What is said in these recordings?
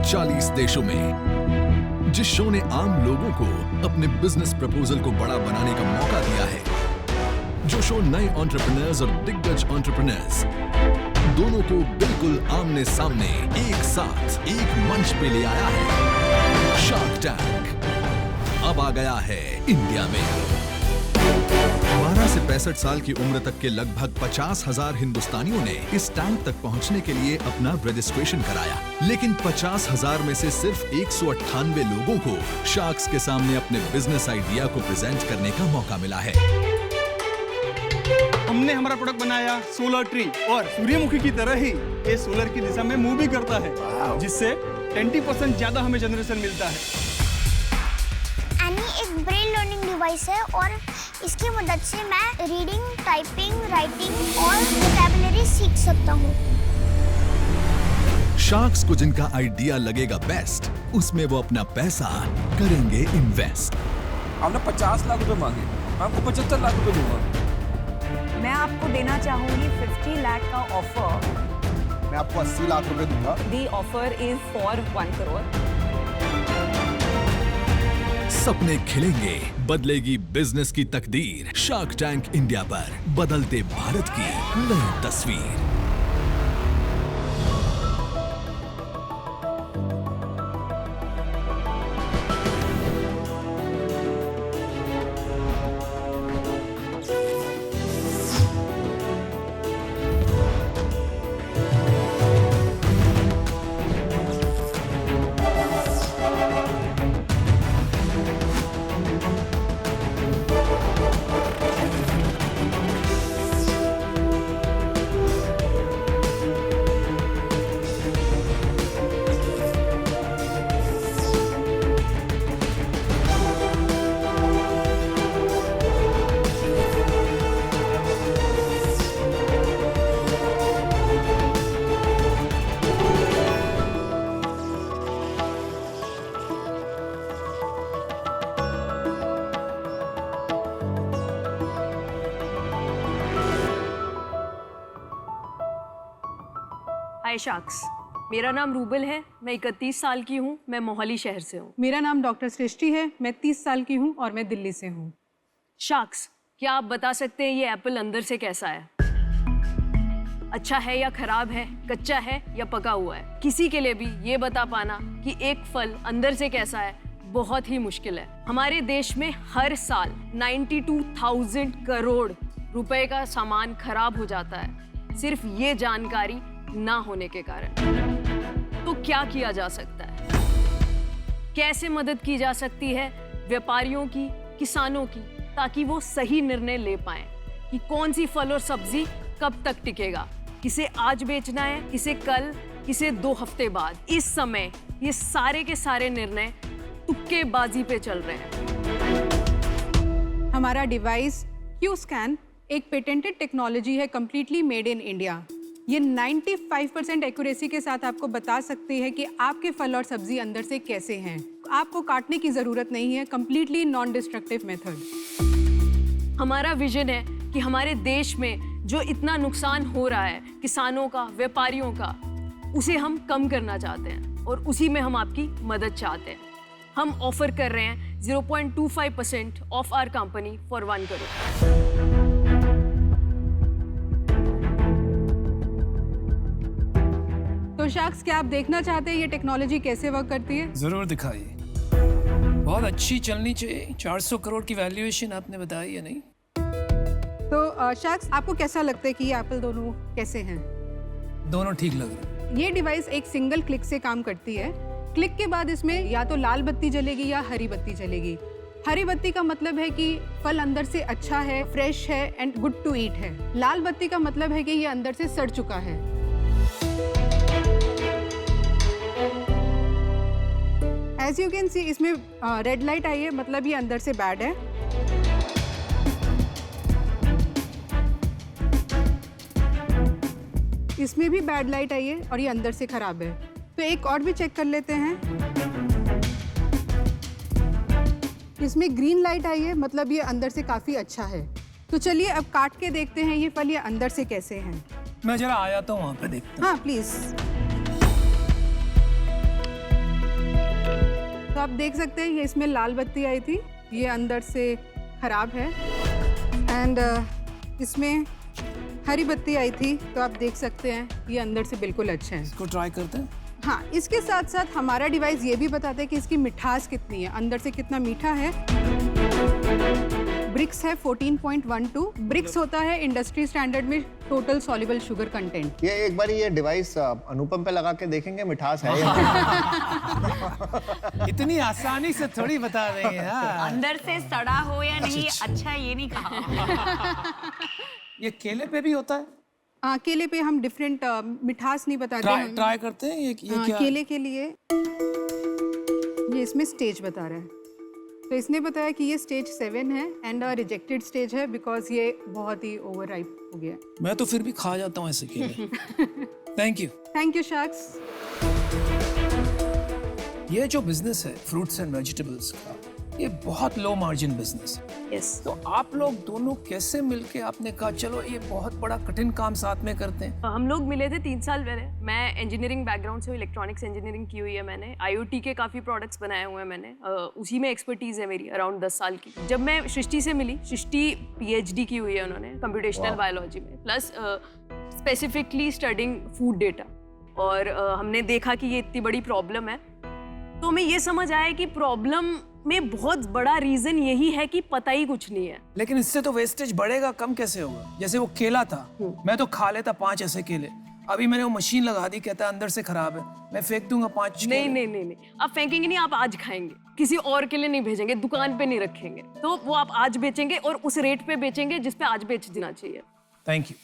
40 देशों में, जिस शो ने आम लोगों को अपने बिजनेस प्रपोजल को बड़ा बनाने का मौका दिया है, जो शो नए एंटरप्रेन्योर्स और दिग्गज एंटरप्रेन्योर्स दोनों को बिल्कुल आमने सामने एक साथ एक मंच पे ले आया है। शार्क टैंक अब आ गया है इंडिया में। 12 से 65 साल की उम्र तक के लगभग 50,000 हिंदुस्तानियों ने इस टैंक तक पहुंचने के लिए अपना रजिस्ट्रेशन कराया, लेकिन 50,000 में से सिर्फ 198 लोगों को शार्क्स के सामने अपने बिजनेस आइडिया को प्रेजेंट करने का मौका मिला है। हमने हमारा प्रोडक्ट बनाया सोलर ट्री, और सूर्यमुखी की तरह ही ये सोलर की दिशा में मूव भी करता है, जिससे 20% ज्यादा हमें जनरेशन मिलता है। एनी एक ब्रेन लर्निंग डिवाइस है और इसकी मदद से मैं रीडिंग, टाइपिंग, राइटिंग और वोकैबुलरी सीख सकता हूँ। शार्क्स को जिनका आइडिया लगेगा बेस्ट, उसमें वो अपना पैसा करेंगे इन्वेस्ट। हमने 50 लाख रुपए मांगे, मैं आपको 75 लाख रुपए दूंगा। मैं आपको देना चाहूंगी 50 लाख का ऑफर। मैं आपको 80 लाख रुपए दूंगा। The offer is for 1 crore. सपने खिलेंगे, बदलेगी बिजनेस की तकदीर। शार्क टैंक इंडिया पर बदलते भारत की नई तस्वीर। हाय शार्क्स, मेरा नाम रूबल है, मैं 31 साल की हूँ, मैं मोहाली शहर से हूँ। मेरा नाम डॉक्टर सृष्टि है, मैं 30 साल की हूँ और मैं दिल्ली से हूँ। शार्क्स, क्या आप बता सकते हैं ये एप्पल अंदर से कैसा है? अच्छा है या खराब है, कच्चा है या पका हुआ है? किसी के लिए भी ये बता पाना कि एक फल अंदर से कैसा है बहुत ही मुश्किल है। हमारे देश में हर साल 92,000 करोड़ रुपए का सामान खराब हो जाता है, सिर्फ ये जानकारी ना होने के कारण। तो क्या किया जा सकता है? कैसे मदद की जा सकती है व्यापारियों की, किसानों की, ताकि वो सही निर्णय ले पाएं कि कौन सी फल और सब्जी कब तक टिकेगा, किसे आज बेचना है, किसे कल, किसे 2 हफ्ते बाद। इस समय ये सारे के सारे निर्णय तुक्केबाजी पे चल रहे हैं। हमारा डिवाइस क्यू स्कैन एक पेटेंटेड टेक्नोलॉजी है, कंप्लीटली मेड इन इंडिया। ये 95% एक्यूरेसी के साथ आपको बता सकती है कि आपके फल और सब्जी अंदर से कैसे हैं। आपको काटने की जरूरत नहीं है, कंप्लीटली नॉन डिस्ट्रक्टिव मेथड। हमारा विजन है कि हमारे देश में जो इतना नुकसान हो रहा है किसानों का, व्यापारियों का, उसे हम कम करना चाहते हैं और उसी में हम आपकी मदद चाहते हैं। हम ऑफर कर रहे हैं 0.25% of our company for 1 crore. तो शार्क्स, क्या आप देखना चाहते हैं ये टेक्नोलॉजी कैसे वर्क करती है? जरूर दिखाइए। बहुत अच्छी चलनी चाहिए। 400 करोड़ की वैल्यूएशन आपने बताई है, नहीं? तो शार्क्स, आपको कैसा लगता है कि ये एप्पल दोनों कैसे हैं? दोनों ठीक लग रहे हैं। ये डिवाइस एक सिंगल क्लिक से काम करती है। क्लिक के बाद इसमें या तो लाल बत्ती जलेगी या हरी बत्ती जलेगी। हरी बत्ती का मतलब है कि फल अंदर से अच्छा है, फ्रेश है एंड गुड टू ईट है। लाल बत्ती का मतलब है कि ये अंदर से सड़ चुका है। एज यू कैन सी, इसमें रेड लाइट आई है, मतलब ये अंदर से बैड है। इसमें भी बैड लाइट आई है और ये अंदर से खराब है। तो एक और भी चेक कर लेते हैं। इसमें ग्रीन लाइट आई है, मतलब ये अंदर से काफी अच्छा है। तो चलिए अब काट के देखते हैं ये फल ये अंदर से कैसे हैं। मैं जरा आया तो वहाँ पे देखता हूँ। हाँ प्लीज। आप देख सकते हैं ये इसमें लाल बत्ती आई थी, ये अंदर से खराब है। एंड इसमें हरी बत्ती आई थी, तो आप देख सकते हैं ये अंदर से बिल्कुल अच्छा है। इसको ट्राई करते हैं। हाँ, इसके साथ साथ हमारा डिवाइस ये भी बताता है कि इसकी मिठास कितनी है, अंदर से कितना मीठा है। ब्रिक्स है 14.12। ब्रिक्स होता है इंडस्ट्री स्टैंडर्ड में टोटल सॉल्युबल शुगर कंटेंट। ये एक बार ये डिवाइस अनुपम पे लगा के देखेंगे मिठास है या नहीं। इतनी आसानी से थोड़ी बता रहे हैं। हाँ। अंदर से सड़ा हो या नहीं, अच्छा ये नहीं कहा। ये केले पे भी होता है? केले पे हम डिफरेंट मिठास नहीं बताते हैं। ट्राई करते हैं। ये क्या? केले के लिए ये इसमें स्टेज बता रहा है, तो इसने बताया कि ये स्टेज 7 है एंड रिजेक्टेड स्टेज है बिकॉज ये बहुत ही ओवर राइप हो गया। मैं तो फिर भी खा जाता हूँ ऐसे केले। Thank you sacks. ये जो बिजनेस है फ्रूट्स एंड वेजिटेबल्स का, ये बहुत लो मार्जिन बिजनेस है। यस। तो आप लोग दोनों कैसे मिलके आपने कहा चलो ये बहुत बड़ा कठिन काम साथ में करते हैं? हम लोग मिले थे 3 साल पहले। मैं इंजीनियरिंग बैकग्राउंड से, इलेक्ट्रॉनिक्स इंजीनियरिंग की हुई है मैंने। IoT के काफ़ी प्रोडक्ट्स बनाए हुए हैं मैंने। उसी में एक्सपर्टीज़ है मेरी अराउंड 10 साल की। जब मैं सृष्टि से मिली, सृष्टि PhD की हुई है उन्होंने कंप्यूटेशनल बायोलॉजी में, plus specifically studying food data. और हमने देखा कि ये इतनी बड़ी प्रॉब्लम है, तो हमें ये समझ आया कि प्रॉब्लम में बहुत बड़ा रीजन यही है कि पता ही कुछ नहीं है। लेकिन इससे तो वेस्टेज बढ़ेगा, कम कैसे होगा? जैसे वो केला था, मैं तो खा लेता 5 ऐसे केले। अभी मैंने वो मशीन लगा दी, कहता है अंदर से खराब है, मैं फेंक दूंगा 5 नहीं नहीं नहीं नहीं, आप फेंकेंगे नहीं, आप आज खाएंगे, किसी और के लिए नहीं भेजेंगे, दुकान पे नहीं रखेंगे, तो वो आप आज बेचेंगे और उस रेट पे बेचेंगे जिस पे आज बेच देना चाहिए। Thank you.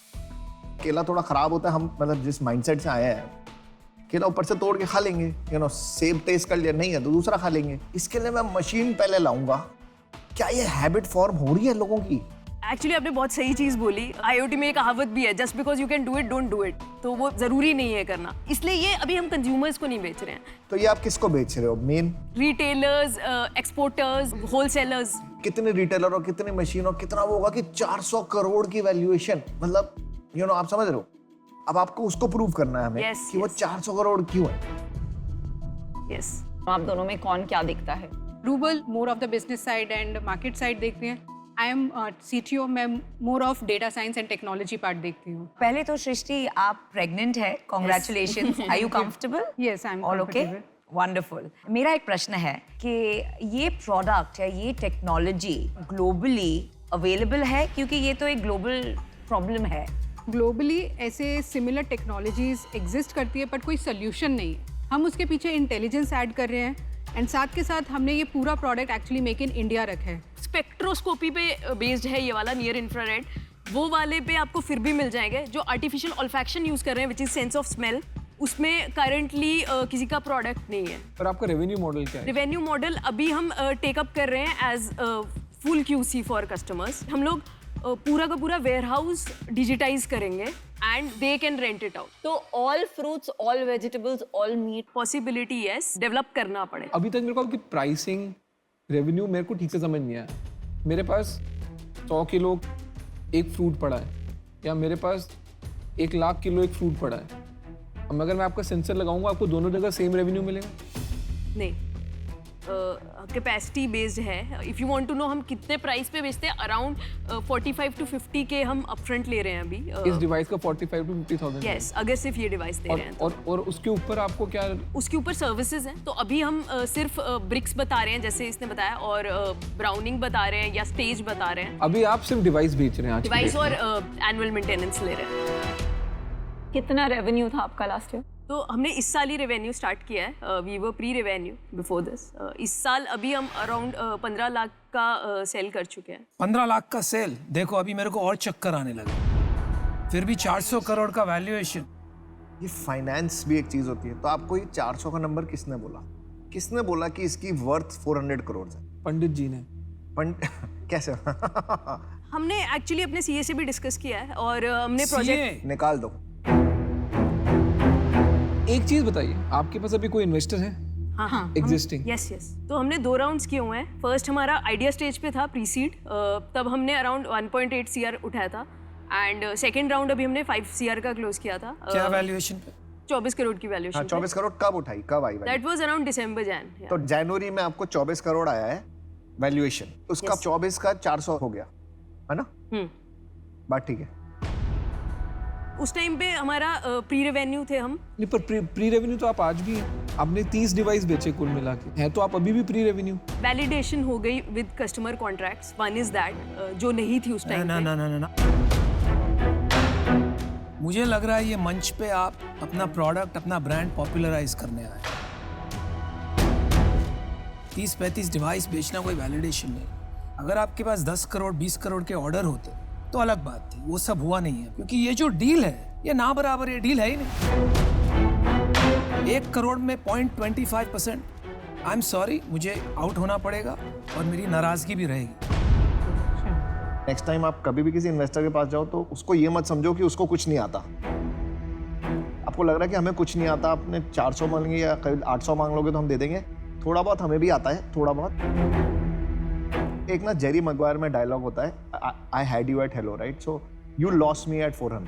केला थोड़ा खराब होता है, हम मतलब जिस माइंडसेट से आए हैं, केला ऊपर से तोड़ के खा लेंगे, सेब टेस्ट कर लिया, नहीं है तो दूसरा खा लेंगे। इसके लिए मैं मशीन पहले लाऊंगा। क्या ये हैबिट फॉर्म हो रही है लोगों की? एक्चुअली आपने बहुत सही चीज बोली। IoT में एक कहावत भी है, just because you can do it don't do it. तो वो जरूरी नहीं है करना, इसलिए ये अभी हम कंज्यूमर्स को नहीं बेच रहे हैं। तो ये आप किसको बेच रहे हो? Main retailers, exporters, wholesalers. कितने रिटेलर और कितनी मशीन और कितना वो होगा कि 400 करोड़ की वैल्यूएशन, मतलब आप समझ रहे हो? अब आपको उसको प्रूव करना है हमें कि वो 400 करोड़ क्यों है। यस। आप दोनों में कौन क्या दिखता है? Rupal more of the business side and market side देखते हैं। आई एम CTO, मैं more of data science and technology part देखती हूँ। पहले तो सृष्टि, आप प्रेग्नेंट है, congratulations. Are you comfortable? Yes, I'm all okay, wonderful. मेरा एक प्रश्न है कि ये प्रोडक्ट या ये टेक्नोलॉजी ग्लोबली अवेलेबल है, क्योंकि ये तो एक ग्लोबल प्रॉब्लम है। ग्लोबली ऐसे सिमिलर टेक्नोलॉजीज एग्जिस्ट करती है, बट कोई सोल्यूशन नहीं है। हम उसके पीछे इंटेलिजेंस ऐड कर रहे हैं एंड साथ के साथ हमने ये पूरा product actually make in India रखा है। स्पेक्ट्रोस्कोपी पे बेस्ड है ये वाला, नियर इंफ्रारेड। वो वाले पे आपको फिर भी मिल जाएंगे। जो आर्टिफिशियल ऑल्फैक्शन यूज कर रहे हैं, which is sense of smell, उसमें करंटली किसी का प्रोडक्ट नहीं है। पर आपका रेवेन्यू मॉडल क्या है? रेवेन्यू मॉडल अभी हम टेकअप कर रहे हैं as full QC for customers. हम लोग पूरा का पूरा वेयरहाउस डिजिटाइज करेंगे and they can rent it out. तो all fruits, all vegetables, all meat, possibility yes, develop करना पड़े। अभी तक मेरे को आपकी प्राइसिंग, रेवेन्यू मेरे को ठीक से समझ नहीं आया। मेरे पास 100 किलो एक फ्रूट पड़ा है, या मेरे पास 1 लाख किलो एक फ्रूट पड़ा है। अब अगर मैं आपका सेंसर लगाऊंगा, आपको दोनों जगह सेम रेवेन्यू मिलेगा? नहीं, कैपेसिटी बेस्ड है। If you want to know हम कितने प्राइस पे बेचते हैं, अराउंड 45 to 50 के हम अपफ्रंट ले रहे हैं अभी। इस डिवाइस का 45 to 50,000? यस, अगर सिर्फ ये डिवाइस दे रहे हैं तो। और उसके ऊपर आपको क्या? उसके ऊपर सर्विसेज हैं। तो अभी हम सिर्फ ब्रिक्स बता रहे हैं, जैसे इसने बताया, और ब्राउनिंग बता रहे हैं या स्टेज बता रहे हैं। अभी आप सिर्फ डिवाइस बेच रहे हैं? डिवाइस और एनुअल मेंटेनेंस ले रहे हैं। कितना रेवेन्यू था आपका लास्ट ईयर? तो हमने इस साल ही रेवेन्यू स्टार्ट किया है। We were pre revenue before this. इस साल अभी हम अराउंड 15 लाख का सेल कर चुके हैं। 15 लाख का सेल? देखो अभी मेरे को और चक्कर आने लगे। फिर भी 400 करोड़ का वैल्यूएशन। ये फाइनेंस भी एक चीज होती है। तो आपको ये 400 का नंबर किसने बोला? किसने बोला कि इसकी वर्थ 400 करोड़ है? पंडित जी ने। कैसे? हमने एक्चुअली अपने CA से भी डिस्कस किया है और हमने प्रोजेक्ट निकाल दो। एक चीज बताइए, आपके पास अभी कोई इन्वेस्टर है? हाँ, एग्जिस्टिंग? यस। तो हमने 2 राउंड्स किए हुए हैं। फर्स्ट हमारा आइडिया स्टेज पे था, प्री सीड, तब हमने अराउंड 1.8 CR उठाया था। एंड सेकंड राउंड अभी हमने 5 CR का क्लोज किया था। क्या वैल्यूएशन पे? 24 करोड़ की हाँ वैल्यूएशन 24 करोड़ कब उठाई, कब आई value? दैट वाज अराउंड दिसंबर जैन तो जनवरी में आपको 24 करोड़ आया है वैल्यूएशन, उसका 24 का 400 हो गया है ना? बात ठीक है। उस टाइम पे हमारा प्री रेवेन्यू थे हम। नहीं पर प्री रेवेन्यू तो आप आज भी हैं। आपने 30 डिवाइस बेचे कुल मिला के, हैं तो आप अभी भी प्री रेवेन्यू। वैलिडेशन हो गई with customer contracts, one is that जो नहीं थी उस टाइम ना पे। ना ना ना ना मुझे लग रहा है ये मंच पे आप अपना प्रोडक्ट, अपना ब्रांड पॉपुलराइज करने आए। 30-35 डिवाइस बेचना कोई वैलिडेशन नहीं। अगर आपके पास 10 करोड़ 20 करोड़ के ऑर्डर होते तो अलग बात थी, वो सब हुआ नहीं है क्योंकि ये जो डील है ये ना बराबर ये डील है ही नहीं। 1 करोड़ में 0.25%, आई एम सॉरी, मुझे आउट होना पड़ेगा और मेरी नाराजगी भी रहेगी। नेक्स्ट टाइम आप कभी भी किसी इन्वेस्टर के पास जाओ तो उसको ये मत समझो कि उसको कुछ नहीं आता। आपको लग रहा है कि हमें कुछ नहीं आता, आपने 400 मांगे या करीब 800 मांग लोगे तो हम दे देंगे। थोड़ा बहुत हमें भी आता है, थोड़ा बहुत। एक ना जेरी मैग्वायर में डायलॉग होता है, I had you at hello, right? So you lost me at 400,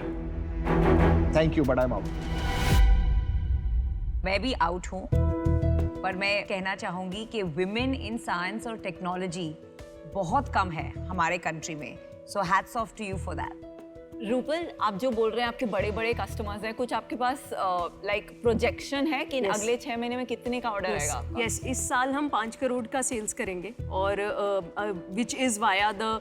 thank you but I am out. मैं भी आउट हूँ, पर मैं कहना चाहूंगी कि विमेन इन साइंस और टेक्नोलॉजी बहुत कम है हमारे कंट्री में, so hats off to you for that. Rupal, आप जो बोल रहे हैं आपके बड़े बड़े कस्टमर्स हैं, कुछ आपके पास लाइक प्रोजेक्शन है कि अगले 6 महीने में कितने का ऑर्डर आएगा? यस, इस साल हम 5 करोड़ का सेल्स करेंगे और which is via the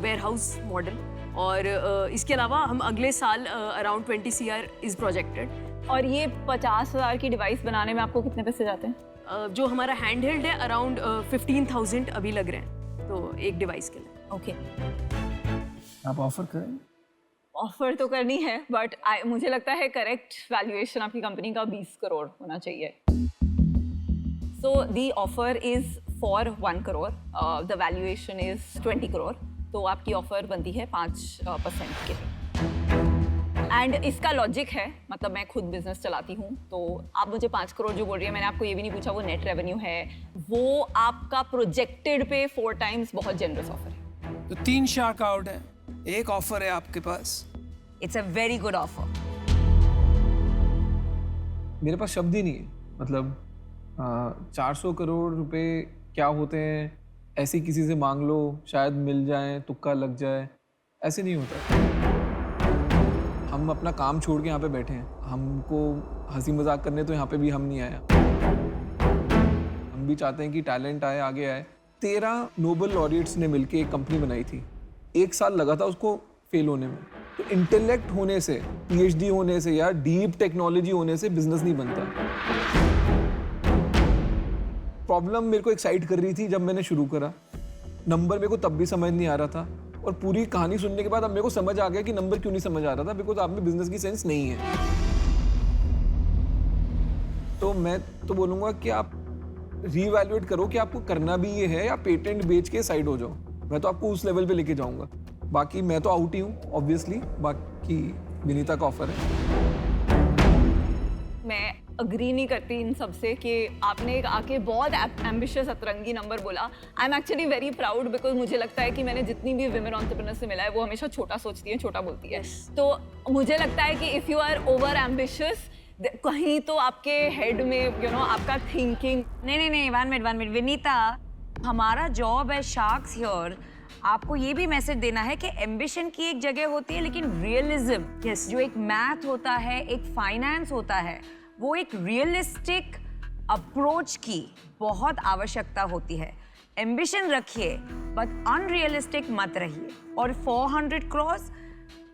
warehouse model, और इसके अलावा हम अगले साल अराउंड 20 CR इज़ प्रोजेक्टेड। और ये 50,000 की डिवाइस बनाने में आपको कितने पैसे जाते हैं? जो हमारा हैंड हेल्ड है अराउंड 15,000 अभी लग रहे हैं तो एक डिवाइस के लिए। ओके, आप ऑफर करें? ऑफर तो करनी है बट मुझे लगता है करेक्ट वैल्यूएशन आपकी कंपनी का 20 करोड़ होना चाहिए। So the offer is for 1 crore, the valuation is 20 crore, तो आपकी ऑफर बनती है 5% के लिए। एंड इसका लॉजिक है, मतलब मैं खुद बिजनेस चलाती हूँ, तो आप मुझे 5 करोड़ जो बोल रही है, मैंने आपको ये भी नहीं पूछा वो नेट रेवेन्यू है, वो आपका प्रोजेक्टेड पे 4 टाइम्स बहुत जेनरस ऑफर है। तो 3 शार्क आउट है, एक ऑफर है आपके पास। It's a very good offer. मेरे पास शब्द ही नहीं है, मतलब 400 करोड़ रुपए क्या होते हैं, ऐसे किसी से मांग लो शायद मिल जाए, तुक्का लग जाए, ऐसे नहीं होता। हम अपना काम छोड़ के यहाँ पे बैठे हैं, हमको हंसी मजाक करने तो यहाँ पे भी हम नहीं आए। हम भी चाहते हैं कि टैलेंट आए, आगे आए। 13 नोबेल लॉरिएट्स ने मिलके एक कंपनी बनाई थी, 1 साल लगा था उसको फेल होने में। तो इंटेलेक्ट होने से, PhD होने से या डीप टेक्नोलॉजी होने से बिजनेस नहीं बनता। प्रॉब्लम मेरे को एक्साइट कर रही थी जब मैंने शुरू करा, नंबर मेरे को तब भी समझ नहीं आ रहा था, और पूरी कहानी सुनने के बाद अब मेरे को समझ आ गया कि नंबर क्यों नहीं समझ आ रहा था, बिकॉज आप में बिजनेस की सेंस नहीं है। तो मैं तो बोलूँगा कि आप रीवैल्यूएट करो कि आपको करना भी ये है या पेटेंट बेच के साइड हो जाओ। मैं तो आपको उस लेवल पे लेके जाऊंगा। बाकी मैं तो आउट ही हूँ ऑब्वियसली, बाकी विनीता का ऑफर है। मैं अग्री नहीं करती इन सब से कि आपने एक आके बहुत एम्बिशियस अतरंगी नंबर बोला। I am actually very proud, because मुझे लगता है कि मैंने जितनी भी विमेन एंटरप्रेन्योर से मिला है वो हमेशा छोटा सोचती है, छोटा बोलती है। तो मुझे लगता है कि if you are over ambitious, कहीं तो आपके हेड में आपका थिंकिंग। नहीं, 1 मिनट विनीता, हमारा जॉब है शार्क्स हियर आपको ये भी मैसेज देना है कि एम्बिशन की एक जगह होती है, लेकिन रियलिज्म जो एक मैथ होता है, एक फाइनेंस होता है, वो एक रियलिस्टिक अप्रोच की बहुत आवश्यकता होती है। एम्बिशन रखिए बट अनरियलिस्टिक मत रहिए, और 400 क्रॉस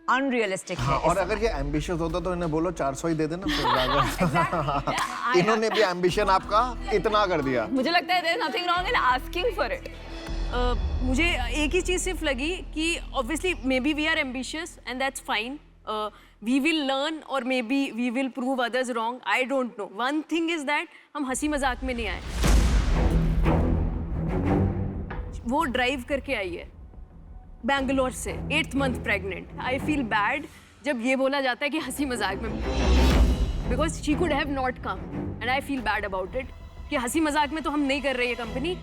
अनरियलिस्टिक है। और अगर ये एम्बिशियस होता तो इन्हें बोलो 400 ही दे देना। इन्होंने भी एम्बिशन आपका इतना कर दिया। मुझे लगता है there is nothing wrong in asking for it. मुझे एक ही चीज़ सिर्फ लगी कि obviously maybe we are ambitious and that's fine, we will learn और maybe we will prove others wrong, I don't know. One thing is that हम हंसी मजाक में नहीं आए, वो ड्राइव करके आई है बैंगलोर से, 8th month pregnant. I feel bad जब ये बोला जाता है कि हंसी मजाक में, because she could have not come and I feel bad about it कि हंसी मजाक में तो हम नहीं कर रहे ये कंपनी,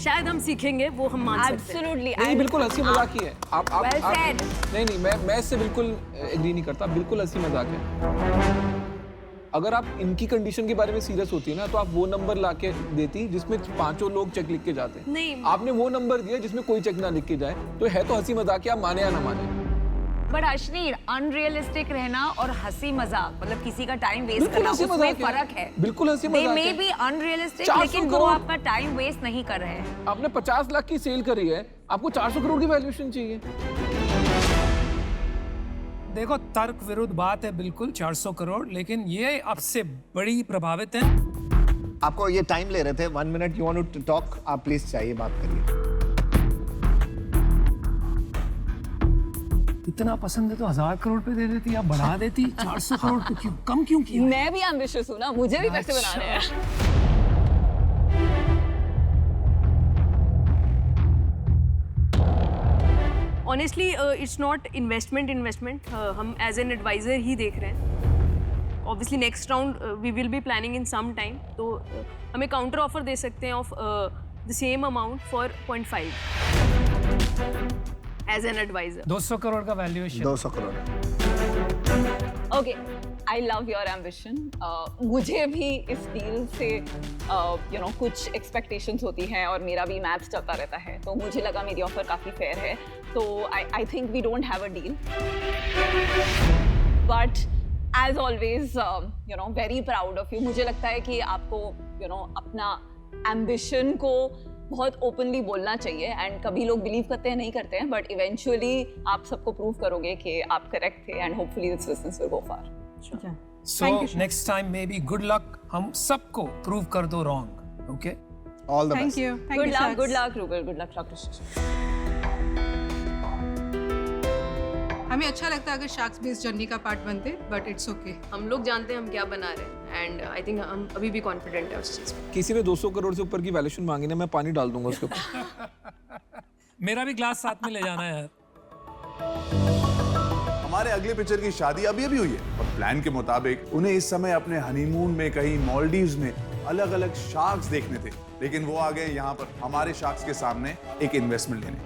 शायद हम सीखेंगे, वो हम मान सकते हैं। Absolutely. नहीं, बिल्कुल हंसी मजाक ही है। आप Well said. नहीं, मैं इससे बिल्कुल एग्री नहीं करता, बिल्कुल हंसी मजाक है। अगर आप इनकी कंडीशन के बारे में सीरियस होती है ना तो आप वो नंबर ला के देती जिसमें 5 लोग चेक लिख के जाते हैं। नहीं। आपने वो नंबर दिया जिसमें कोई चेक ना लिख के जाए, तो है तो हंसी मजाक, आप माने या ना माने। बट अश्नीर, अनरियलिस्टिक रहना और हंसी मजाक, मतलब किसी का टाइम वेस्ट बिल्कुल करना, हंसी उसमें मजाक है। फर्क है। बिल्कुल हंसी They मजाक may है। be unrealistic, 400 लेकिन वो करोड़। आपका टाइम वेस्ट नहीं कर रहे हैं। आपने 50 लाख की सेल करी है, आपको 400 करोड़ की वैल्यूएशन चाहिए। देखो, तर्क विरुद्ध बात है बिल्कुल, 400 करोड़, लेकिन ये आपसे बड़ी प्रभावित है। आपको ये टाइम ले रहे थे, 1 minute you want to talk, आप प्लीज चाहिए बात करिए। इतना पसंद है तो 1000 करोड़ पे दे देती, आप बढ़ा देती 400 करोड़ पे, क्यों कम क्यों किया? मैं भी एम्बिशियस हूँ ना, मुझे भी पैसे बनाने हैं। ऑनेस्टली इट्स नॉट इन्वेस्टमेंट, हम एज एन एडवाइजर ही देख रहे हैं। Obviously next round we will be planning in some time, तो हमें काउंटर ऑफर दे सकते हैं of the same amount for 0.5 as an advisor. 200 crore का valuation. 200 crore. Okay, I love your ambition. मुझे भी इस डील से कुछ एक्सपेक्टेशंस होती हैं और मेरा भी मैथ्स चलता रहता है, तो मुझे लगा मेरी ऑफर काफ़ी फेयर है, तो I think we don't have a deal, but as always very proud of you. मुझे लगता है कि आपको अपना एम्बिशन को बहुत ओपनली बोलना चाहिए, एंड कभी लोग बिलीव करते हैं, नहीं करते हैं, बट इवेंचुअली आप सबको प्रूव करोगे कि आप करेक्ट थे, and hopefully this business will go far. So next time maybe good luck, हम सबको प्रूव कर दो wrong, okay? All the thank best. You, thank Good you. luck, good luck, Rubel. Good luck, Dr. हमें अच्छा लगता है अगर sharks based journey का पार्ट बनते, बट इट्स ओके। हम लोग जानते हैं हम क्या बना रहे हैं, एंड आई थिंक हम अभी भी कॉन्फिडेंट है उस चीज़ में। किसी ने 200 करोड़ से ऊपर की वैल्यूएशन मांगी ना, मैं पानी डाल दूंगा उसके ऊपर। मेरा भी ग्लास साथ में ले जाना है यार। हमारे अगले पिक्चर की शादी अभी अभी हुई है और प्लान के मुताबिक उन्हें इस समय अपने हनीमून में कहीं मालदीव्स में अलग अलग शार्क्स देखने थे, लेकिन वो आ गए यहाँ पर हमारे शार्क्स के सामने एक इन्वेस्टमेंट लेने।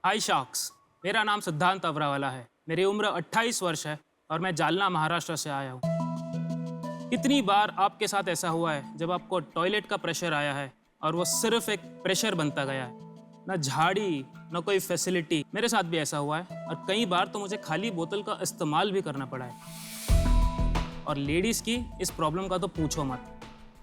हाय शार्क्स, मेरा नाम सिद्धांत अवरावाला है। मेरी उम्र 28 वर्ष है और मैं जालना महाराष्ट्र से आया हूँ। कितनी बार आपके साथ ऐसा हुआ है जब आपको टॉयलेट का प्रेशर आया है और वो सिर्फ एक प्रेशर बनता गया है, ना झाड़ी ना कोई फैसिलिटी। मेरे साथ भी ऐसा हुआ है और कई बार तो मुझे खाली बोतल का इस्तेमाल भी करना पड़ा है। और लेडीज़ की इस प्रॉब्लम का तो पूछो मत।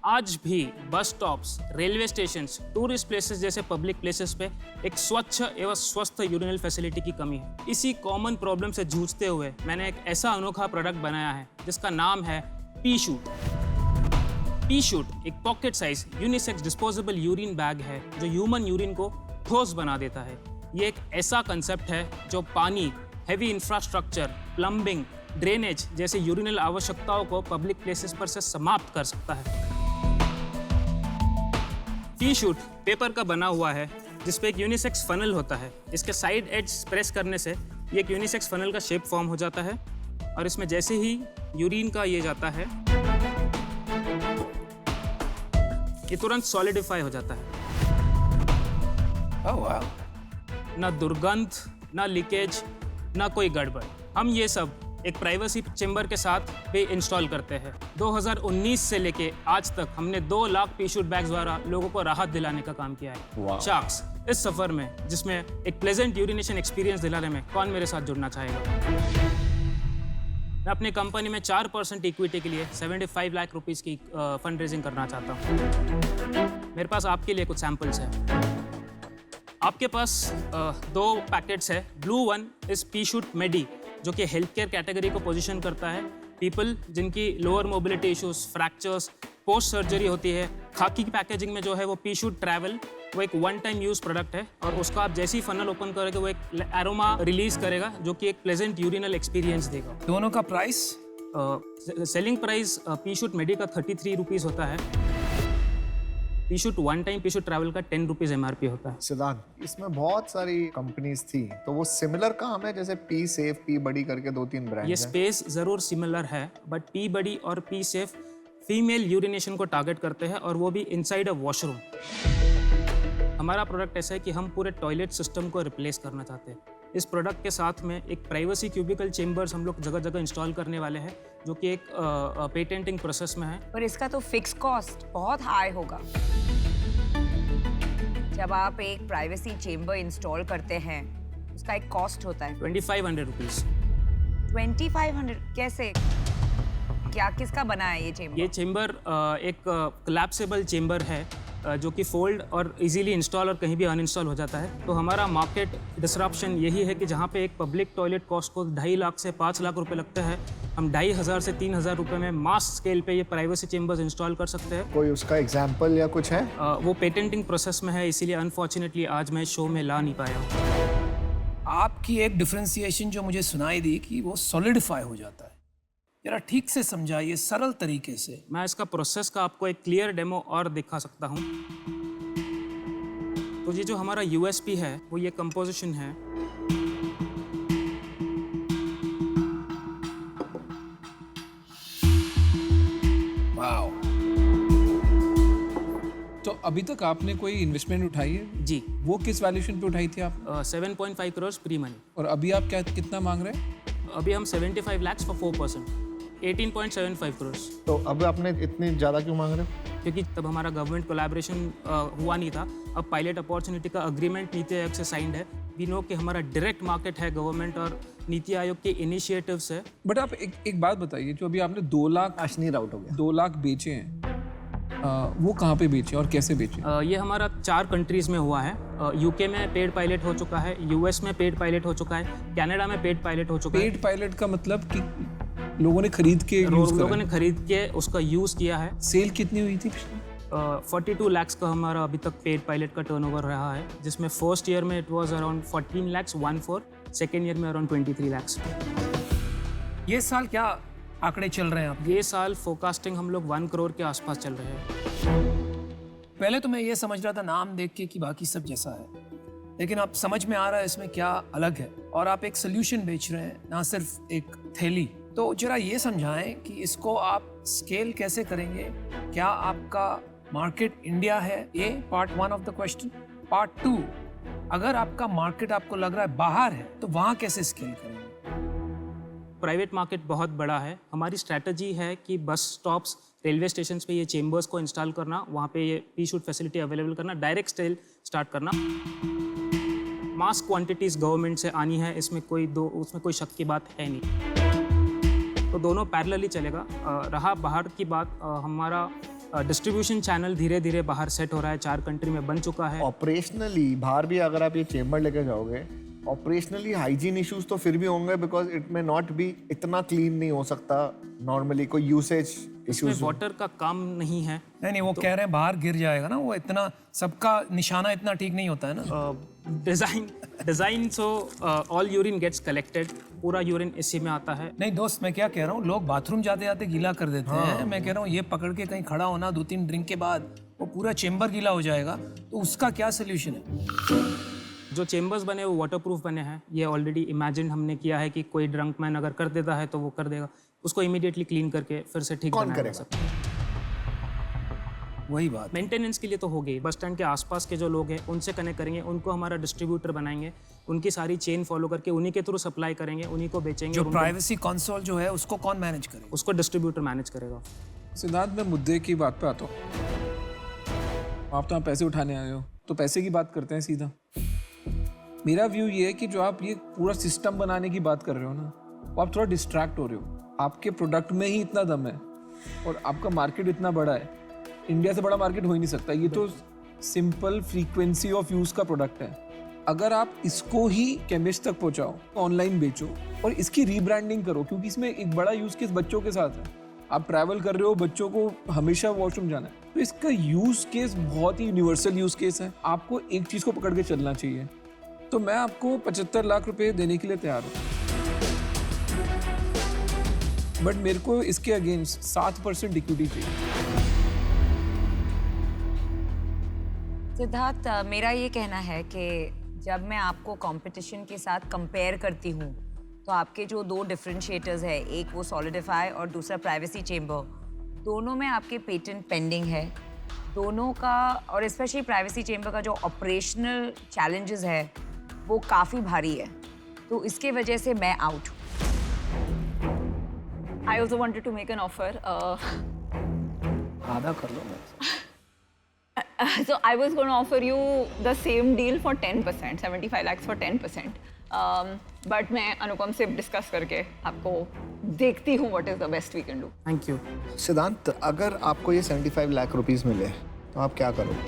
आज भी bus stops, railway stations, tourist places जैसे पब्लिक प्लेसेस पे एक स्वच्छ एवं स्वस्थ यूरिनल फैसिलिटी की कमी है। इसी कॉमन प्रॉब्लम से जूझते हुए मैंने एक ऐसा अनोखा प्रोडक्ट बनाया है जिसका नाम है पी-शूट। पी-शूट एक pocket size unisex disposable urine bag है जो ह्यूमन यूरिन को ठोस बना देता है। ये एक ऐसा कंसेप्ट है जो पानी, हेवी इंफ्रास्ट्रक्चर, प्लम्बिंग, ड्रेनेज जैसे यूरिनल आवश्यकताओं को पब्लिक प्लेसेस पर से समाप्त कर सकता है। पी-शूट पेपर का बना हुआ है जिसपे एक यूनिसेक्स फनल होता है। इसके साइड एज प्रेस करने से ये एक यूनिसेक्स फनल का शेप फॉर्म हो जाता है और इसमें जैसे ही यूरिन का ये जाता है ये तुरंत सॉलिडिफाई हो जाता है। Oh, wow. ना दुर्गंध, ना लीकेज, ना कोई गड़बड़। हम ये सब एक प्राइवेसी चेंबर के साथ भी इंस्टॉल करते हैं। 2019 से लेके आज तक हमने 2 लाख पी-शूट बैग्स द्वारा लोगों को राहत दिलाने का काम किया है। शार्क्स, इस सफर में जिसमें एक प्लेजेंट यूरिनेशन एक्सपीरियंस दिलाने में कौन मेरे साथ जुड़ना चाहेगा? मैं अपनी कंपनी में 4% इक्विटी के लिए 75 लाख रुपीस की फंड रेजिंग करना चाहता हूँ। मेरे पास आपके लिए कुछ सैंपल्स हैं। आपके पास 2 पैकेट्स है। ब्लू वन इज पी-शूट मेडी जो कि हेल्थ केयर कैटेगरी को पोजीशन करता है। पीपल जिनकी lower mobility issues, fractures, post surgery होती है। खाकी की पैकेजिंग में जो है वो पी-शूट ट्रैवल, वो एक 1 टाइम यूज प्रोडक्ट है और उसका आप जैसे ही फनल ओपन करोगे वो एक एरोमा रिलीज करेगा जो कि एक प्लेजेंट यूरिनल एक्सपीरियंस देगा। दोनों का प्राइस? सेलिंग प्राइस पी-शूट मेडी का 33 रुपीज़ होता है। पी-शूट 1 टाइम पी-शूट ट्रैवल का 10 रुपीज़ MRP होता है। सिद्धांत, इसमें बहुत सारी कंपनीज थी, तो वो सिमिलर काम है जैसे पी सेफ, पी बडी करके 2-3 ब्रांड ये स्पेस ज़रूर सिमिलर है, बट पी बडी और पी सेफ फीमेल यूरिनेशन को टारगेट करते हैं और वो भी इनसाइड अ वॉशरूम। हमारा प्रोडक्ट ऐसा है कि हम पूरे टॉयलेट सिस्टम को रिप्लेस करना चाहते हैं। इस प्रोडक्ट के साथ में एक प्राइवेसी क्यूबिकल चेम्बर्स हम लोग जगह जगह इंस्टॉल करने वाले हैं, जो कि एक पेटेंटिंग प्रोसेस में है। पर इसका तो फिक्स कॉस्ट बहुत हाई होगा। जब आप एक प्राइवेसी चेम्बर इंस्टॉल करते हैं उसका एक कॉस्ट होता है 2500 रुपीज़। 2500 कैसे? क्या किसका बना है ये चेम्बर? ये चेम्बर एक कोलैप्सिबल चेम्बर है जो कि फोल्ड और इजीली इंस्टॉल और कहीं भी अनइंस्टॉल हो जाता है। तो हमारा मार्केट डिसरप्शन यही है कि जहाँ पे एक पब्लिक टॉयलेट कॉस्ट को 2.5 लाख से 5 लाख रुपए लगते हैं, हम 2500 से 3000 रुपए में मास स्केल पे ये प्राइवेसी चेम्बर्स इंस्टॉल कर सकते हैं। कोई उसका एग्जाम्पल या कुछ है? वो पेटेंटिंग प्रोसेस में है, इसीलिए अनफॉर्चुनेटली आज मैं शो में ला नहीं पाया। आपकी एक डिफरेंशिएशन जो मुझे सुनाई दी कि वो सॉलिडिफाई हो जाता है, जरा ठीक से समझाइए सरल तरीके से। मैं इसका प्रोसेस का आपको एक क्लियर डेमो और दिखा सकता हूँ। तो ये जो हमारा यूएसपी है वो ये कंपोजिशन है। वाओ। तो अभी तक आपने कोई इन्वेस्टमेंट उठाई है? जी। वो किस वैल्यूएशन पे उठाई थी आप? 7.5 करोड़ प्री मनी। और अभी आप कितना मांग रहे हैं? अभी हम 75 lakhs फॉर 4%, 18.75 करोड़। तो अब आपने इतनी ज़्यादा क्यों मांग रहे हो? क्योंकि तब हमारा गवर्नमेंट कोलैबोरेशन हुआ नहीं था। अब पायलट अपॉर्चुनिटी का अग्रीमेंट नीति आयोग से साइंड है। वी नो कि हमारा डायरेक्ट मार्केट है गवर्नमेंट और नीति आयोग के इनिशिएटिव्स है। बट आप एक बात बताइए, जो अभी आपने 2 लाख अश्नी राउट हो गया, 2 लाख बेचे हैं, वो कहाँ पे बेचे और कैसे बेचे? ये हमारा 4 कंट्रीज में हुआ है। यूके में पेड पायलट हो चुका है, यूएस में पेड पायलट हो चुका है, कनाडा में पेड पायलट हो चुका है। पेड पायलट का मतलब कि लोगों ने खरीद के लोगों ने खरीद के उसका यूज किया है। सेल कितनी हुई थी? 42 lakhs का हमारा अभी तक पेड पायलट का टर्नओवर रहा है, जिसमें फर्स्ट ईयर में it was around 14 lakhs 14, second year में अराउंड 23 lakhs। ये साल क्या आंकड़े चल रहे हैं आप? ये साल फोरकास्टिंग हम लोग 1 करोड़ के आसपास चल रहे हैं। पहले तो मैं ये समझ रहा था नाम देख के कि बाकी सब जैसा है, लेकिन अब समझ में आ रहा है इसमें क्या अलग है, और आप एक सोल्यूशन बेच रहे हैं, ना सिर्फ एक थैली। तो जरा ये समझाएं कि इसको आप स्केल कैसे करेंगे? क्या आपका मार्केट इंडिया है? ये part 1 of the question. Part 2, अगर आपका मार्केट आपको लग रहा है बाहर है, तो वहाँ कैसे स्केल करेंगे? प्राइवेट मार्केट बहुत बड़ा है। हमारी स्ट्रैटेजी है कि बस स्टॉप्स, रेलवे स्टेशन पे ये चेम्बर्स को इंस्टॉल करना, वहाँ पे ये पी शूट फैसिलिटी अवेलेबल करना, डायरेक्ट सेल स्टार्ट करना। मास क्वांटिटीज गवर्नमेंट से आनी है, उसमें कोई शक की बात है नहीं। तो दोनों पैरेलली चलेगा। रहा बाहर की बात, हमारा डिस्ट्रीब्यूशन चैनल धीरे धीरे बाहर सेट हो रहा है, 4 कंट्री में बन चुका है। ऑपरेशनली बाहर भी अगर आप ये चेम्बर लेके जाओगे, ऑपरेशनली हाइजीन इश्यूज तो फिर भी होंगे, बिकॉज इट में नॉट बी इतना क्लीन नहीं हो सकता नॉर्मली, कोई यूसेज इसमें वाटर का काम नहीं है। नहीं, वो कह रहे हैं बाहर गिर जाएगा ना, वो इतना सबका निशाना इतना ठीक नहीं होता है ना। Design so all urine gets collected, पूरा यूरिन इसी में आता है। नहीं दोस्त, मैं क्या कह रहा हूँ, लोग बाथरूम जाते जाते गीला कर देते हैं। मैं कह रहा हूँ ये पकड़ के कहीं खड़ा होना 2-3 ड्रिंक के बाद वो पूरा चेम्बर गीला हो जाएगा, तो उसका क्या सोल्यूशन है? जो चेम्बर्स बने वो वाटरप्रूफ बने हैं। ये ऑलरेडी इमेजिन हमने किया है कि कोई ड्रंक मैन अगर कर देता है तो वो कर देगा, उसको इमीडिएटली क्लीन करके फिर से ठीक कौन करेगा? वही बात, मेंटेनेंस के लिए तो हो गई। बस स्टैंड के आसपास के जो लोग हैं उनसे कनेक्ट करेंगे, उनको हमारा डिस्ट्रीब्यूटर बनाएंगे, उनकी सारी चेन फॉलो करके उन्हीं के थ्रू सप्लाई करेंगे, उन्हीं को बेचेंगे। जो प्राइवेसी कंसोल जो है उसको कौन मैनेज करेगा? उसको डिस्ट्रीब्यूटर मैनेज करेगा। सिद्धार्थ, मैं मुद्दे की बात पे आता हूँ। आप तो यहाँ पैसे उठाने आए हो, तो पैसे की बात करते हैं सीधा। मेरा व्यू ये है कि जो आप ये पूरा सिस्टम बनाने की बात कर रहे हो ना, वो आप थोड़ा डिस्ट्रैक्ट हो रहे हो। आपके प्रोडक्ट में ही इतना दम है और आपका मार्केट इतना बड़ा है, इंडिया से बड़ा मार्केट हो ही नहीं सकता। ये तो सिंपल फ्रीक्वेंसी ऑफ यूज़ का प्रोडक्ट है। अगर आप इसको ही केमिस्ट तक पहुँचाओ, ऑनलाइन बेचो और इसकी रीब्रांडिंग करो, क्योंकि इसमें एक बड़ा यूज़ केस बच्चों के साथ है। आप ट्रैवल कर रहे हो, बच्चों को हमेशा वॉशरूम जाना है, तो इसका यूज़ केस बहुत ही यूनिवर्सल यूज़ केस है। आपको एक चीज़ को पकड़ के चलना चाहिए। तो मैं आपको 75 लाख रुपए देने के लिए तैयार हूँ, बट मेरे को इसके अगेंस्ट 7% इक्विटी चाहिए। सिद्धार्थ, मेरा ये कहना है कि जब मैं आपको कंपटीशन के साथ कंपेयर करती हूँ तो आपके जो 2 डिफरेंशिएटर्स है, एक वो सॉलिडिफाई और दूसरा प्राइवेसी चेम्बर, दोनों में आपके पेटेंट पेंडिंग है, दोनों का, और स्पेशली प्राइवेसी चेंबर का जो ऑपरेशनल चैलेंजेस है वो काफ़ी भारी है, तो इसके वजह से मैं आउट हूँ। I also wanted to make an offer. आधा कर लो। So I was going to offer you the same deal for 10%, 75 lakhs for 10%. But मैं अनुपम से डिस्कस करके आपको देखती हूँ what is the best we can do. Thank you. सिद्धांत, अगर आपको ये 75 लाख रुपीस मिले तो आप क्या करोगे?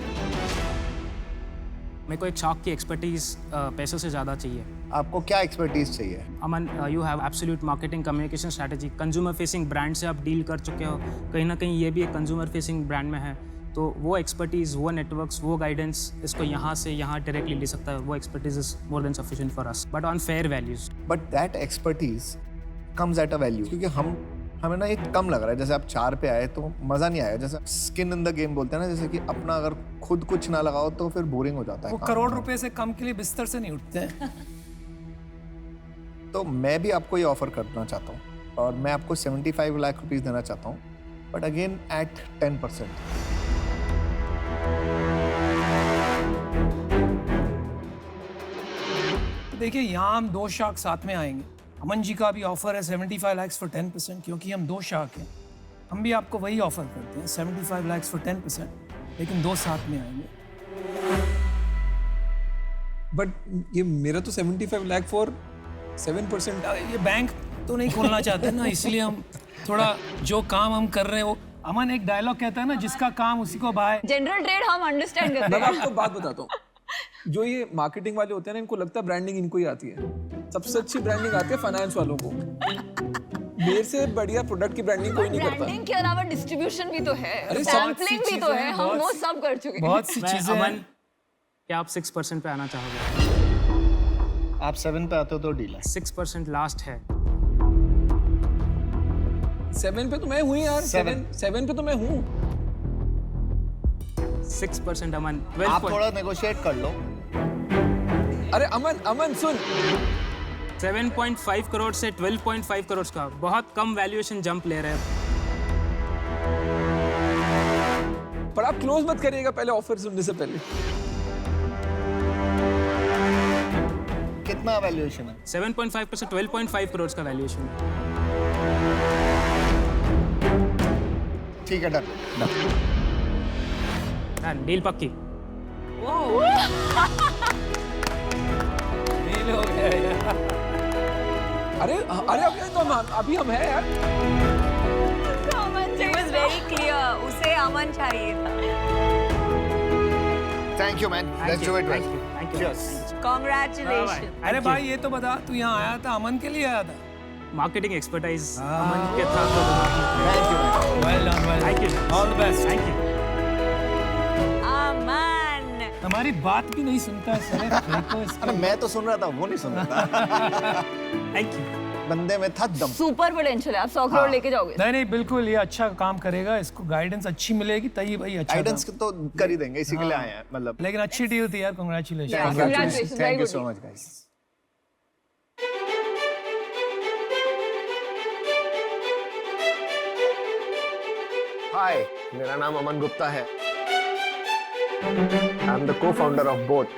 मेरे को एक शार्क की एक्सपर्टीज पैसों से ज़्यादा चाहिए। आपको क्या एक्सपर्टीज चाहिए? Aman, you have absolute marketing communication strategy, consumer facing brand से आप डील कर चुके हो, कहीं ना कहीं ये भी एक कंज्यूमर फेसिंग ब्रांड में है, तो वो एक्सपर्टीज़, वो नेटवर्क्स, वो गाइडेंस इसको यहाँ से यहाँ डायरेक्टली ले सकता है। वो expertise is more than sufficient for us, but on fair values. But that expertise comes at a value, क्योंकि हमें ना ये कम लग रहा है। जैसे आप 4 पे आए तो मज़ा नहीं आया, जैसे स्किन इन द गेम बोलते हैं ना, जैसे कि अपना अगर खुद कुछ ना लगाओ तो फिर बोरिंग हो जाता है। वो करोड़ रुपए से कम के लिए बिस्तर से नहीं उठते हैं। तो मैं भी आपको ये ऑफर करना चाहता हूँ और मैं आपको 75 लाख रुपीस देना चाहता हूँ, बट अगेन एट 10%। देखिए, यहाँ हम 2 शार्क साथ में आएंगे। अमन जी का भी ऑफर है 75 लाख फॉर 10%, क्योंकि हम 2 शार्क हैं। हम भी आपको वही ऑफर करते हैं 75 लाख फॉर 10%, लेकिन 2 साथ में आएंगे। बट ये मेरा तो 75 लाख फॉर 7%। ये बैंक तो नहीं खोलना चाहते ना, इसलिए हम थोड़ा जो काम हम कर रहे हैं वो, अमन एक डायलॉग कहता है ना, जिसका काम उसी को भाई। जनरल ट्रेड हम अंडरस्टैंड करते मैं हैं। आपको बात बताता हूँ, जो ये मार्केटिंग वाले होते हैं ना, इनको लगता है ब्रांडिंग इनको ही आती है। सबसे अच्छी ब्रांडिंग आती है फाइनेंस वालों को। मेरे से बढ़िया प्रोडक्ट की ब्रांडिंग कोई नहीं करता। ब्रांडिंग के अलावा डिस्ट्रीब्यूशन भी तो है, अरे सैम्पलिंग भी तो है, हम वो सब कर चुके हैं। बहुत सी चीजें अमन, हैं। क्या आप 6% पे आना चाहोगे? आप 7 पे आते हो तो डील है। 6% लास्ट है। 7 पे तो मैं हूँ यार। 7 पे तो मैं हूँ। 6% अमन। आप 12 थोड़ा नेगोशिएट कर लो। अरे अमन सुन, 7.5 करोड़ से 12.5 करोड़ का बहुत कम वैल्यूएशन जंप ले रहे हैं। पर आप क्लोज मत करिएगा पहले ऑफर सुनने से पहले। कितना वैल्यूएशन है? 7.5 से 12.5 करोड़ का वैल्यूएशन है। ठीक है, डन। डील पक्की। डील हो गया यार। अरे अभी हम हैं यार। It was very clear, उसे अमन चाहिए था। Thank you man, let's do it. Thank you. Cheers. Congratulations। अरे भाई, ये तो बता, तू यहाँ आया था अमन के लिए आया था? मार्केटिंग एक्सपर्टाइज अमन के था तो thank you man. Well done, well thank you. All the best. Thank you. Aman. हमारी बात भी नहीं सुनता है साले, देखो इसको। अरे मैं तो सुन रहा था, वो नहीं सुन रहा था। Thank you. बंदे में था दम। सुपर पोटेंशियल है, आप 100 करोड़ लेके जाओगे। नहीं, बिल्कुल ये अच्छा काम करेगा, इसको गाइडेंस अच्छी मिलेगी तभी भाई अच्छा गाइडेंस तो कर ही देंगे, इसी के लिए आए हैं मतलब। लेकिन अच्छी डील थी यार, congratulation. Congratulations, thank you very so good much guys. Hi, मेरा नाम अमन गुप्ता है। I am the co-founder of boAt.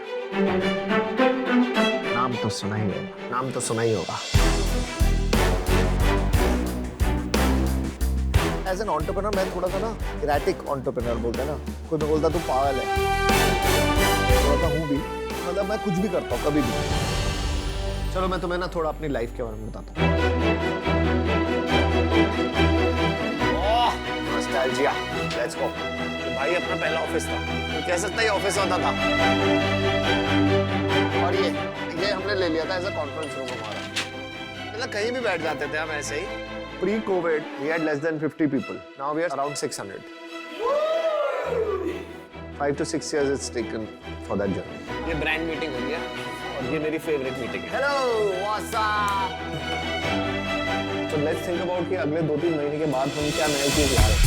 नाम तो सुना ही होगा। एज एन एंटरप्रेन्योर मैं थोड़ा सा ना इरेटिक एंटरप्रेन्योर बोलते हैं ना, कोई मैं बोलता तू पागल है, थोड़ा सा हूँ भी, मतलब मैं कुछ भी करता हूँ कभी भी। चलो मैं तुम्हें ना थोड़ा अपनी लाइफ के बारे में बताता हूँ। Nostalgia, let's go. भाई अपना पहला ऑफिस था, तो कह सकता है ऑफिस होता था। और ये हमने ले लिया था एज अ कॉन्फ्रेंस रूम हमारा, मतलब कहीं भी बैठ जाते थे हम ऐसे ही। Pre-COVID, we had less than 50 people. Now we are around 600. 5 to 6 years it's taken for that journey. ये ब्रांड मीटिंग हो रही है और ये मेरी फेवरेट मीटिंग है। Hello, what's up? So let's think about कि अगले 2-3 महीने के बाद हम क्या नई चीज ला रहे हैं।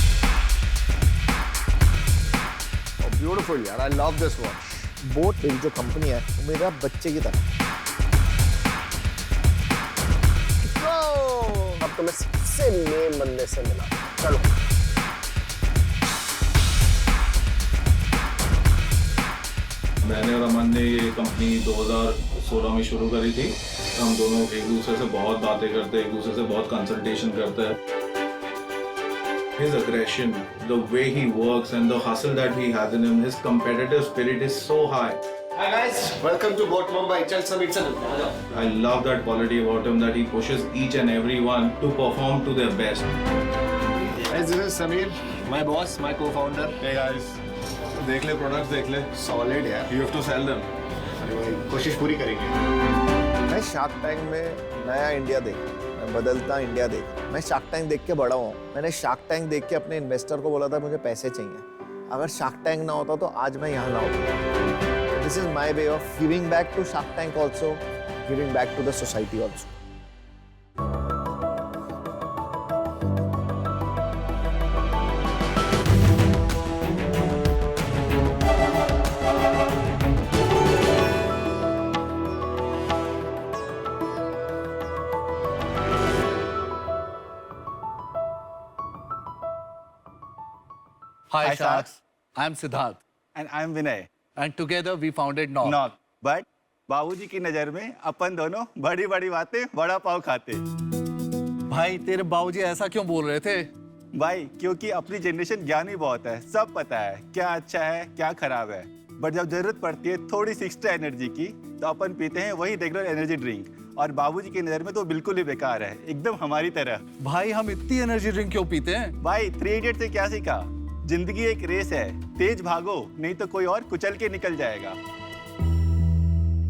Oh, beautiful यार, I love this watch. Boat मेरी जो कंपनी है, वो मेरा बच्चे की तरह। अब तो मैं सबसे मेन बंदे से मिला। चलो मैंने और अमन ने ये कंपनी 2016 में शुरू करी थी। हम दोनों एक दूसरे से बहुत बातें करते हैं, एक दूसरे से बहुत कंसल्टेशन करते हैं। His aggression, the way he works and the hustle that he has in him, his competitive spirit is so high. Hi guys, welcome to Boat Mumbai. चल समीर चल। I love that quality about him, that he pushes each and every one to perform to their best. Hey, this is Sameer, my boss, my co-founder. Hey guys, देख ले products देख ले। Solid यार। You have to sell them. कोशिश पूरी करेंगे। मैं shark tank में नया इंडिया देखा, मैं बदलता इंडिया देखा। मैं शार्क टैंक देख के बड़ा हूँ। मैंने शार्क टैंक देख के अपने इन्वेस्टर को बोला था मुझे पैसे चाहिए। अगर शार्क टैंक ना होता तो आज मैं यहाँ ना होता। This is my way of giving back to shark tank also, giving back to the society also. Hi Sharks, I am Siddharth And I am Vinay. and together we founded Nog. Nog. But बाबूजी की नजर में अपन दोनों बड़ी बड़ी बातें बड़ा पाव खाते। भाई तेरे बाबूजी ऐसा क्यों बोल रहे थे? भाई क्योंकि अपनी जनरेशन ज्ञानी बहुत है, सब पता है क्या अच्छा है क्या खराब है। बट जब जरूरत पड़ती है थोड़ी सी एक्स्ट्रा एनर्जी की तो अपन पीते हैं वही रेगुलर एनर्जी ड्रिंक। और बाबूजी की नजर में तो बिल्कुल ही बेकार है, एकदम हमारी तरह। भाई हम इतनी एनर्जी ड्रिंक क्यों पीते हैं? भाई 3 इडियट से क्या सीखा? जिंदगी एक रेस है, तेज भागो नहीं तो कोई और कुचल के निकल जाएगा।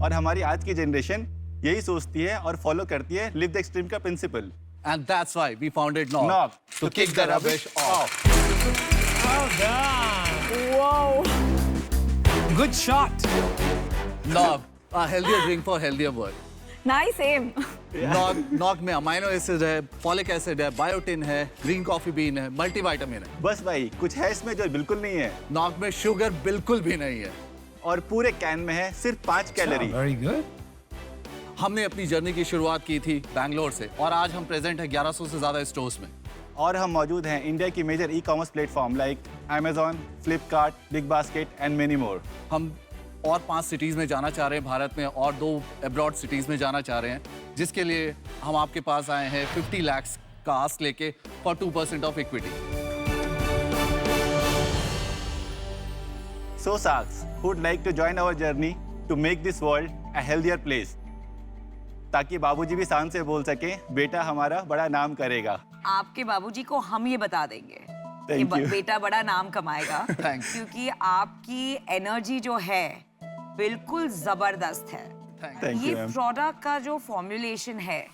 और हमारी आज की जनरेशन यही सोचती है और फॉलो करती है लिव द एक्सट्रीम का principal. And that's why we founded Nog. Nog. To kick the rubbish off. Wow. Good shot. Nog, a healthier drink for healthier world. Nice aim. Nog में amino acid है, folic acid है, biotin है, green coffee bean है, multivitamin है। बस भाई कुछ है इसमें जो बिल्कुल नहीं है। नॉग में शुगर बिल्कुल भी नहीं है। और पूरे कैन में है सिर्फ 5 कैलोरी। Very good. हमने अपनी जर्नी की शुरुआत की थी बैंगलोर से और आज हम प्रेजेंट है 1100 से ज्यादा स्टोर्स में। और हम मौजूद हैं इंडिया की major e-commerce platform like Amazon, Flipkart, BigBasket and many more. हम और 5 सिटीज़ में जाना चाह रहे हैं भारत में और 2 अब्रॉड सिटीज़ में जाना चाह रहे हैं, जिसके लिए हम आपके पास आए हैं 50 लाख का आस्क लेके for 2% of equity. So Sharks, who would like to join our journey to make this world a healthier place? ताकि बाबूजी भी शान से बोल सके बेटा हमारा बड़ा नाम करेगा। आपके बाबूजी को हम ये बता देंगे कि Thank you. बेटा बड़ा नाम कमाएगा। Thank you. क्योंकि आपकी एनर्जी जो है बिल्कुल जबरदस्त है। Thank ये you, ma'am. प्रोडक्ट का जो फॉर्मुलेशन है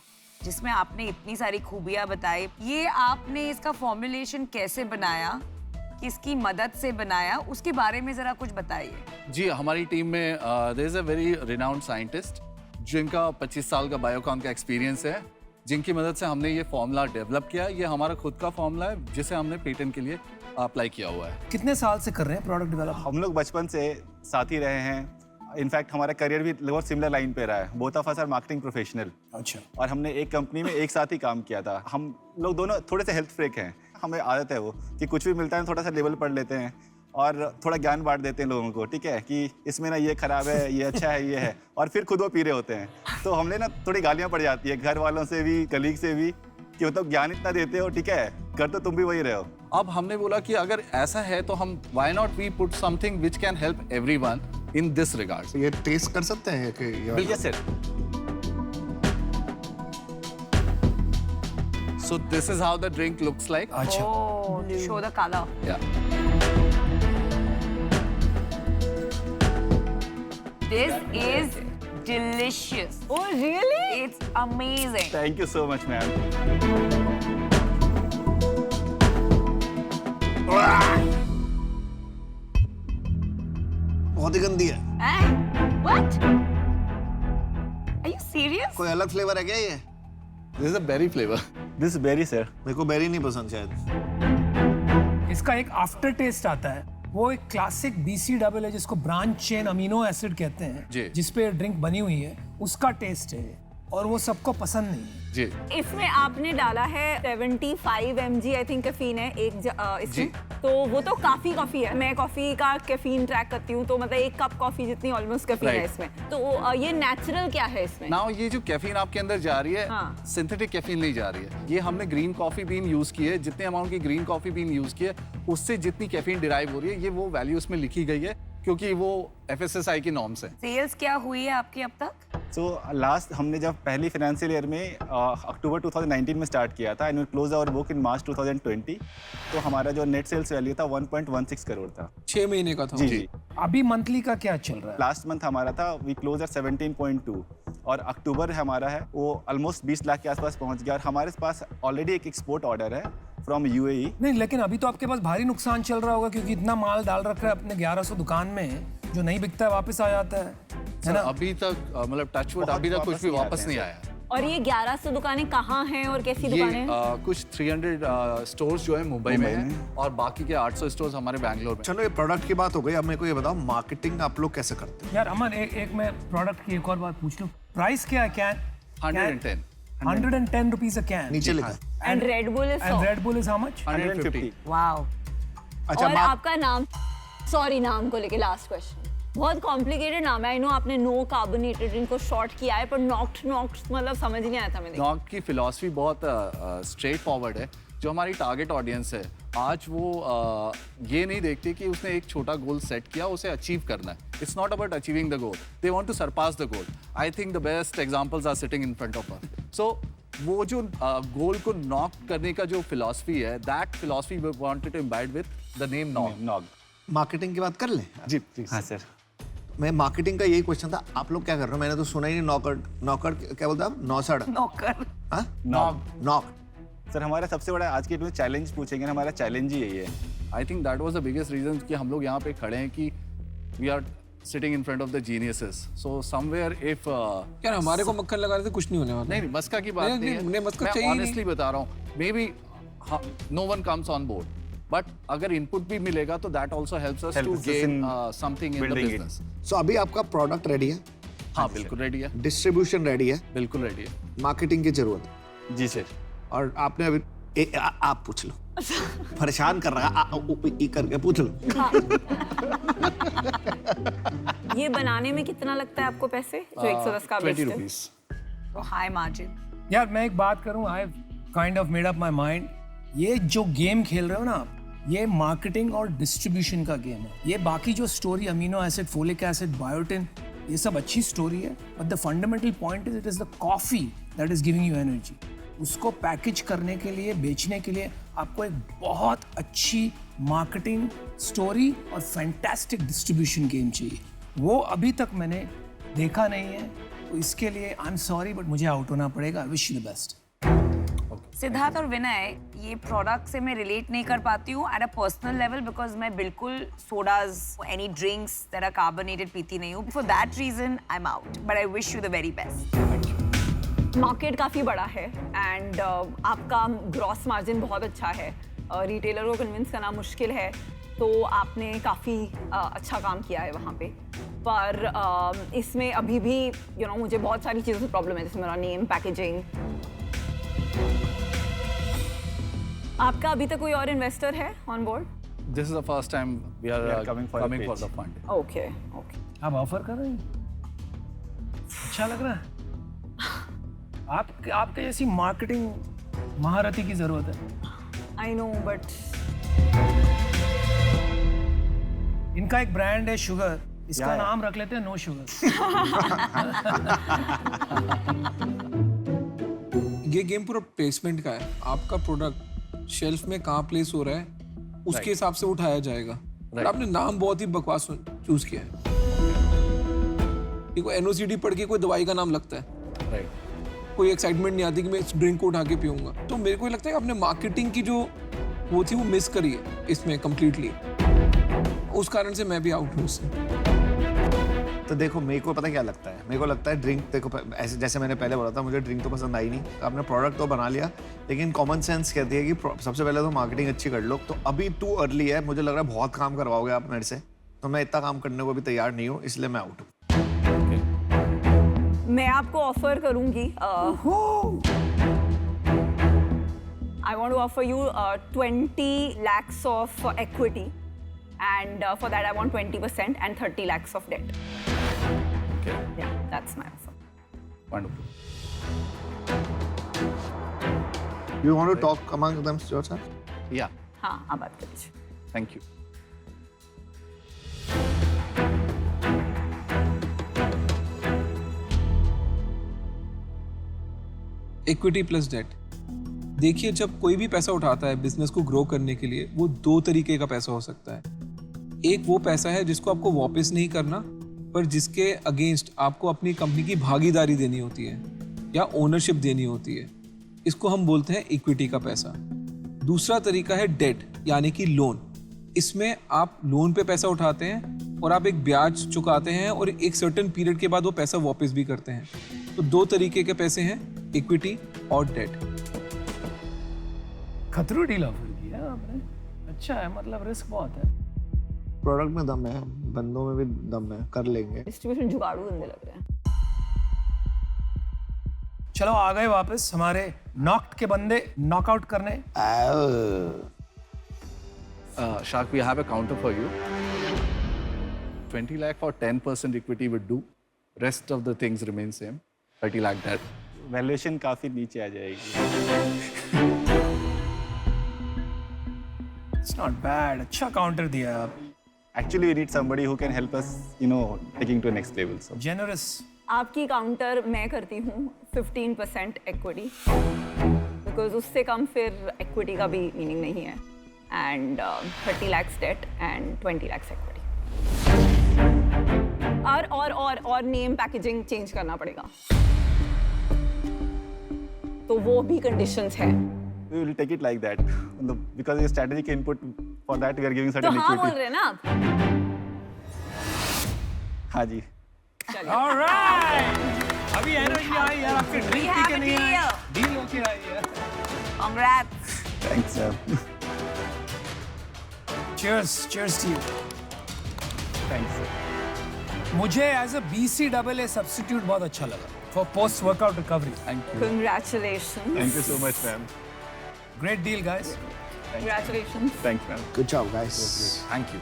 जिसमें आपने इतनी सारी खूबियां बताई, ये आपने इसका फॉर्मुलेशन कैसे बनाया, किसकी मदद से बनाया, उसके बारे में जरा कुछ बताइए। जी हमारी टीम में there is a very renowned scientist जिनका 25 साल का बायोकॉम का एक्सपीरियंस है, जिनकी मदद से हमने ये फॉर्मूला डेवलप किया। ये हमारा खुद का फॉर्मूला है जिसे हमने पेटेंट के लिए अप्लाई किया हुआ है। कितने साल से कर रहे हैं प्रोडक्ट डेवलप? हम लोग बचपन से साथ ही रहे हैं। इनफैक्ट हमारा करियर भी लगभग सिमिलर लाइन पे रहा है। Both of us are marketing professional. अच्छा। और हमने एक कंपनी में एक साथ ही काम किया था। हम लोग दोनों थोड़े से हेल्थ फ्रीक हैं। हमें आदत है वो कि कुछ भी मिलता है थोड़ा सा लेवल पढ़ लेते हैं और थोड़ा ज्ञान बांट देते हैं लोगों को, ठीक है, कि इसमें ना ये खराब है, ये अच्छा है, ये है, और फिर खुद वो पी रहे होते हैं। तो हमने ना थोड़ी गालियाँ पड़ जाती है घर वालों से भी, कलीग से भी, कि मतलब ज्ञान इतना देते हो, ठीक है, कर तो तुम भी वही रहे हो। अब हमने बोला कि अगर ऐसा है तो हम why not we put something which can help everyone in this regard. ये टेस्ट कर सकते हैं कि बिल्कुल sir. So this is how the drink looks like. अच्छा। Oh, show the color. Yeah. This is delicious. Oh, really? It's amazing. Thank you so much ma'am. बहुत ही गंदी है। What? Are you serious? कोई अलग फ्लेवर है क्या ये? This is a berry flavor. This berry sir. मेरे को बेरी नहीं पसंद शायद। इसका एक आफ्टर टेस्ट आता है, वो एक क्लासिक BC डबल है जिसको ब्रांच चेन अमीनो एसिड कहते हैं, जी। जिस पे ड्रिंक बनी हुई है, उसका टेस्ट है। और वो सबको पसंद नहीं है। जी इसमें आपने डाला है 75 mg आई थिंक कैफीन है इसमें, तो वो तो काफी कॉफी है। मैं कॉफी का कैफीन ट्रैक करती हूँ, तो मतलब 1 कप कॉफी जितनी ऑलमोस्ट कैफीन है इसमें। तो ये नेचुरल क्या है इसमें? नाउ ये जो कैफीन आपके अंदर जा रही है, सिंथेटिक कैफीन नहीं जा रही है। ये हमने ग्रीन कॉफी बीन यूज की है, जितने अमाउंट की ग्रीन कॉफी बीन यूज की है उससे जितनी कैफीन डिराइव हो रही है, ये वो वैल्यू उसमें लिखी गई है क्योंकि वो FSSAI की नॉर्म्स है। सेल्स क्या हुई है आपकी अब तक? लास्ट हमने जब पहली फाइनेंशियल ईयर में अक्टूबर 2019 में स्टार्ट किया था and we close our book in March 2020, तो हमारा जो नेट सेल्स वैल्यू था 1.16 करोड़ था। 6 महीने का था। जी। अभी मंथली का क्या चल रहा है? लास्ट मंथ हमारा था वी क्लोज एट 17.2 और अक्टूबर हमारा है वो ऑलमोस्ट 20 लाख के आसपास पहुंच गया और हमारे पास ऑलरेडी एक एक्सपोर्ट ऑर्डर है फ्रॉम UAE। नहीं, लेकिन अभी तो आपके पास भारी नुकसान चल रहा होगा क्योंकि इतना माल डाल रखा है अपने 1100 दुकान में, जो नहीं बिकता है वापस आ जाता है ना? अभी तक मतलब टचवुड अभी तक कुछ भी वापस नहीं आया। और ये 1100 दुकानें कहाँ हैं और कैसी दुकानें हैं? कुछ 300 स्टोर्स जो है मुंबई में है और बाकी के 800 स्टोर्स हमारे बैंगलोर में। चलो ये प्रोडक्ट की बात हो गई, अब मेरे को ये बताओ मार्केटिंग आप लोग कैसे करते हैं? यार अमन, एक मैं प्रोडक्ट की एक और बात पूछ लूं, प्राइस क्या है? कैन 110 रुपीस अ कैन, नीचे लिखा है। And red bull is how much? 150। Wow. अच्छा, और आपका नाम, सॉरी नाम को लेके लास्ट क्वेश्चन, बहुत कॉम्प्लिकेटेड नाम है। आई नो आपने नो कार्बोनेटेड ड्रिंक को शॉर्ट किया है, पर नॉक्ड मतलब समझ नहीं आया था मैंने। नॉक्ड की फिलॉसफी बहुत स्ट्रेट फॉरवर्ड है। जो हमारी टारगेट ऑडियंस है आज वो ये नहीं देखते कि उसने एक छोटा गोल सेट किया, उसे अचीव करना है। It's not about achieving the goal, they want to surpass the goal. I think the best examples are sitting in front of us. So वो जो गोल को नॉक करने का जो फिलॉसफी है, that philosophy we wanted to embed with the name knock. Marketing की बात कर लें? जी हाँ सर। मैं मार्केटिंग का यही क्वेश्चन था, आप लोग क्या कर रहे हो? मैंने तो सुना ही नहीं। नॉकर क्या बोलते आप? नौकर। हाँ, नॉक। सर हमारा सबसे बड़ा आज के चैलेंज पूछेंगे, हमारा चैलेंज ही यही है। I think that was the biggest reason कि हम लोग यहाँ पे खड़े हैं कि we are sitting in front of the geniuses. So somewhere if यार हमारे को मक्खन लगा रहे थे, कुछ नहीं होने वाला। नहीं, मस्का की बात नहीं है। मैं ऑनेस्टली बता रहा हूँ, maybe no one comes on board, but अगर इनपुट भी मिलेगा तो that also helps us to gain something in the business. So अभी आपका प्रोडक्ट रेडी है? हाँ बिल्कुल रेडी है। डिस्ट्रीब्यूशन रेडी है? बिल्कुल रेडी है। मार्केटिंग की जरूरत है? जी सर। और आपने अभी आप पूछ लो, परेशान कर रहा है करके पूछ लो। ये बनाने में कितना लगता है आपको पैसे जो 110 का बेचते हैं? 20 रुपीस। तो हाई मार्जिन। यार मैं एक बात करूं, I kind of made up my mind. ये जो गेम खेल रहे हो ना आप, ये मार्केटिंग और डिस्ट्रीब्यूशन का गेम है। ये बाकी जो story amino acid, folic acid, biotin, ये सब अच्छी स्टोरी है, but the fundamental point is it is the coffee that is giving you energy. उसको पैकेज करने के लिए, बेचने के लिए आपको एक बहुत अच्छी मार्केटिंग स्टोरी और फैंटास्टिक डिस्ट्रीब्यूशन गेम चाहिए। वो अभी तक मैंने देखा नहीं है, तो इसके लिए आई एम सॉरी बट मुझे आउट होना पड़ेगा। आई wish you the best. Siddharth और विनय, ये प्रोडक्ट से मैं रिलेट नहीं कर पाती हूँ at a personal level, because मैं बिल्कुल sodas, any drinks that are carbonated पीती नहीं हूँ। For that reason I am out, but I wish you the very best. Market काफ़ी बड़ा है एंड आपका ग्रॉस मार्जिन बहुत अच्छा है, रिटेलर को कन्विंस करना मुश्किल है, तो आपने काफ़ी अच्छा काम किया है वहाँ पे। पर इसमें अभी भी मुझे बहुत सारी चीज़ों से प्रॉब्लम है, जैसे मेरा नेम, पैकेजिंग। आपका अभी तक कोई और इन्वेस्टर है on board? This is the first time we are coming for the fund. Okay. आप ऑफर कर रहे हैं? अच्छा लग रहा है। आपके जैसी मार्केटिंग महारथी की जरूरत है। आई नो, बट इनका एक ब्रांड है शुगर, इसका नाम रख लेते हैं नो शुगर। ये गेम पूरा प्लेसमेंट का है। आपका प्रोडक्ट शेल्फ में कहाँ प्लेस हो रहा है उसके हिसाब से उठाया जाएगा। और आपने नाम बहुत ही बकवास चूज किया है। देखो NOCD पढ़ के कोई दवाई का नाम लगता है, कोई एक्साइटमेंट नहीं आती कि मैं इस ड्रिंक को उठा के पीऊंगा। तो मेरे को लगता है कि आपने मार्केटिंग की जो वो थी वो मिस करी है इसमें कम्प्लीटली। उस कारण से मैं भी आउट हूँ उससे। तो देखो मेरे को पता क्या लगता है, मेरे को लगता है ड्रिंक, देखो ऐसे जैसे मैंने पहले बोला था, मुझे ड्रिंक तो पसंद आई नहीं। आपने प्रोडक्ट तो बना लिया, लेकिन कॉमन सेंस कहती है कि सबसे पहले तो मार्केटिंग अच्छी कर लो। तो अभी टू अर्ली है, मुझे लग रहा है बहुत काम करवाओगे आप मेरे से, तो मैं इतना काम करने को भी तैयार नहीं हूँ, इसलिए मैं आउट हूँ। मैं आपको ऑफर करूंगी I want to offer you 20 lakhs of equity, and for that I want 20% and 30 lakhs of debt. Okay. Yeah, that's my offer. Wonderful. You want to talk among them yourself? Yeah. हाँ, आप बात कर लीजिए. Thank you. Equity plus debt. देखिए, जब कोई भी पैसा उठाता है बिजनेस को ग्रो करने के लिए, वो दो तरीके का पैसा हो सकता है। एक वो पैसा है जिसको आपको वापस नहीं करना, पर जिसके अगेंस्ट आपको अपनी कंपनी की भागीदारी देनी होती है या ओनरशिप देनी होती है। इसको हम बोलते हैं इक्विटी का पैसा। दूसरा तरीका है डेट, यानी कि लोन। इसमें आप लोन पे पैसा उठाते हैं और आप एक ब्याज चुकाते हैं और एक सर्टेन पीरियड के बाद वो पैसा वापस भी करते हैं। तो दो तरीके के पैसे हैं, इक्विटी और डेट। खतरू डील ऑफर किया आपने, अच्छा है, मतलब रिस्क बहुत है। प्रोडक्ट में दम है, बंदों में भी दम है, कर लेंगे। डिस्ट्रीब्यूशन जुगाड़ू धंधे लग रहे हैं। चलो आ गए वापस हमारे नॉक्ड के बंदे नॉकआउट करने। Shark, we have a counter for you. 20 lakh for 10% equity would do. Rest of the things remain same. 30 lakh debt. Valuation काफी नीचे आ जाएगी। It's not bad, अच्छा काउंटर दिया आप। Actually, we need somebody who can help us, you know, taking to the next level. So. Generous। आपकी counter मैं करती हूँ 15% equity, because उससे कम फिर equity का भी मीनिंग नहीं है, and 30 lakhs debt and 20 lakhs equity. और नेम पैकेजिंग चेंज करना पड़ेगा, तो वो भी कंडीशंस है। We will take it like that, because your strategic input for that we are giving तो certain हाँ equity. बोल रहे हैं ना आप? हाँ जी। Alright, अभी एनर्जी आई यार, आपके ड्रिंक पी के नहीं आए, डील होके आई है। Congrats. Thanks, sir. Cheers to you। Thanks, sir. मुझे एज अ BCAA सब्स्टिट्यूट बहुत अच्छा लगा for post workout recovery. Thank you. Congratulations. Thank you so much, ma'am. Great deal, guys। Congratulations. Thanks, ma'am. Good job, guys. Thank you.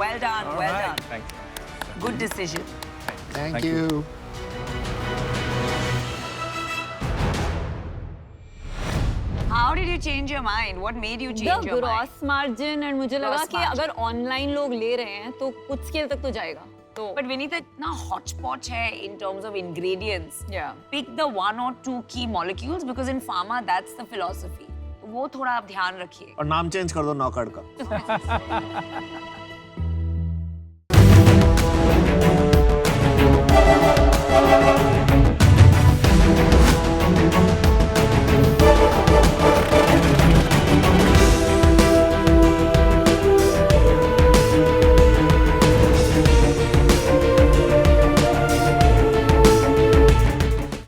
Well done, All well right. done. Thanks. Good decision. Thank you. How did you change your mind? What made you change The your mind? gross margin, and मुझे लगा Gross कि margin. अगर online लोग ले रहे हैं तो कुछ स्केल तक तो जाएगा। तो But Vinita, इतना hodgepodge है in terms of ingredients. Yeah. Pick the 1 or 2 key molecules because in pharma that's the philosophy. तो वो थोड़ा आप ध्यान रखिए। और नाम चेंज कर दो नॉकआउट का।